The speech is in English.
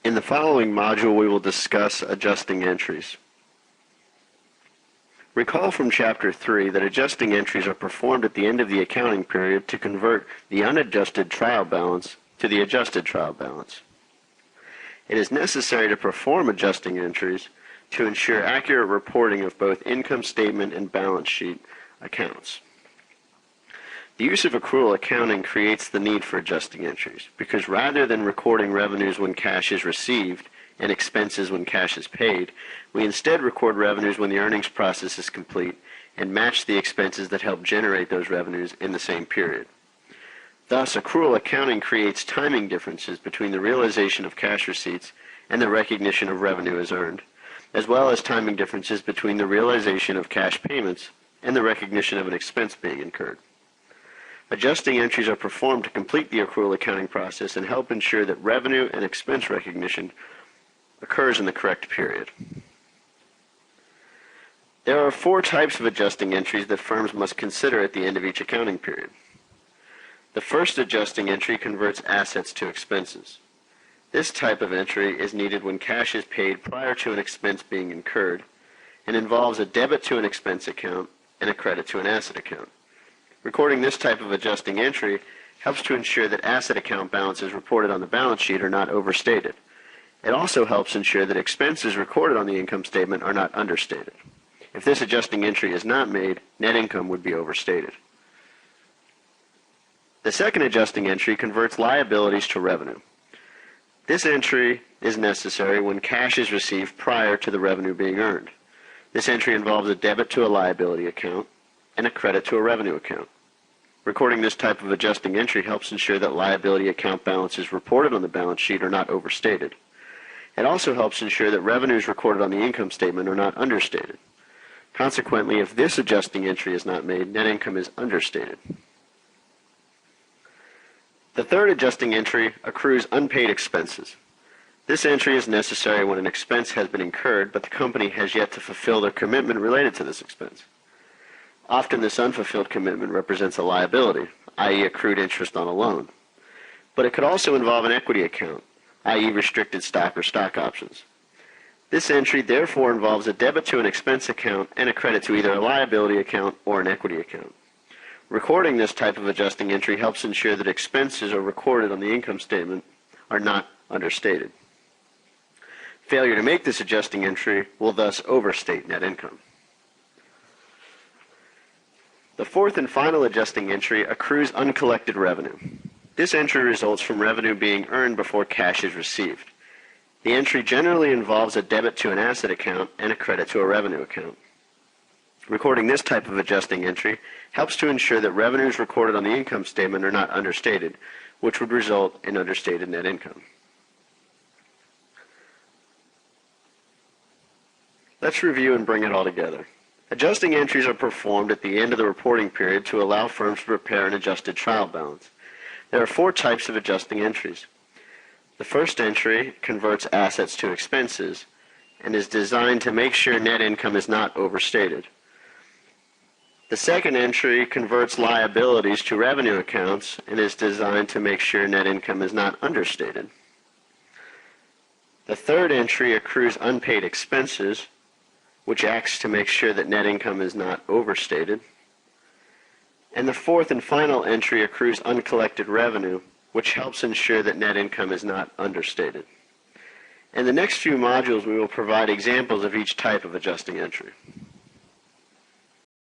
In the following module, we will discuss adjusting entries. Recall from Chapter 3 that adjusting entries are performed at the end of the accounting period to convert the unadjusted trial balance to the adjusted trial balance. It is necessary to perform adjusting entries to ensure accurate reporting of both income statement and balance sheet accounts. The use of accrual accounting creates the need for adjusting entries because rather than recording revenues when cash is received and expenses when cash is paid, we instead record revenues when the earnings process is complete and match the expenses that help generate those revenues in the same period. Thus, accrual accounting creates timing differences between the realization of cash receipts and the recognition of revenue as earned, as well as timing differences between the realization of cash payments and the recognition of an expense being incurred. Adjusting entries are performed to complete the accrual accounting process and help ensure that revenue and expense recognition occurs in the correct period. There are 4 types of adjusting entries that firms must consider at the end of each accounting period. The first adjusting entry converts assets to expenses. This type of entry is needed when cash is paid prior to an expense being incurred and involves a debit to an expense account and a credit to an asset account. Recording this type of adjusting entry helps to ensure that asset account balances reported on the balance sheet are not overstated. It also helps ensure that expenses recorded on the income statement are not understated. If this adjusting entry is not made, net income would be overstated. The second adjusting entry converts liabilities to revenue. This entry is necessary when cash is received prior to the revenue being earned. This entry involves a debit to a liability account and a credit to a revenue account. Recording this type of adjusting entry helps ensure that liability account balances reported on the balance sheet are not overstated. It also helps ensure that revenues recorded on the income statement are not understated. Consequently, if this adjusting entry is not made, net income is understated. The third adjusting entry accrues unpaid expenses. This entry is necessary when an expense has been incurred, but the company has yet to fulfill their commitment related to this expense. Often this unfulfilled commitment represents a liability, i.e. accrued interest on a loan. But it could also involve an equity account, i.e. restricted stock or stock options. This entry therefore involves a debit to an expense account and a credit to either a liability account or an equity account. Recording this type of adjusting entry helps ensure that expenses are recorded on the income statement are not understated. Failure to make this adjusting entry will thus overstate net income. The fourth and final adjusting entry accrues uncollected revenue. This entry results from revenue being earned before cash is received. The entry generally involves a debit to an asset account and a credit to a revenue account. Recording this type of adjusting entry helps to ensure that revenues recorded on the income statement are not understated, which would result in understated net income. Let's review and bring it all together. Adjusting entries are performed at the end of the reporting period to allow firms to prepare an adjusted trial balance. There are 4 types of adjusting entries. The first entry converts assets to expenses and is designed to make sure net income is not overstated. The second entry converts liabilities to revenue accounts and is designed to make sure net income is not understated. The third entry accrues unpaid expenses, which acts to make sure that net income is not overstated. And the fourth and final entry accrues uncollected revenue, which helps ensure that net income is not understated. In the next few modules, we will provide examples of each type of adjusting entry.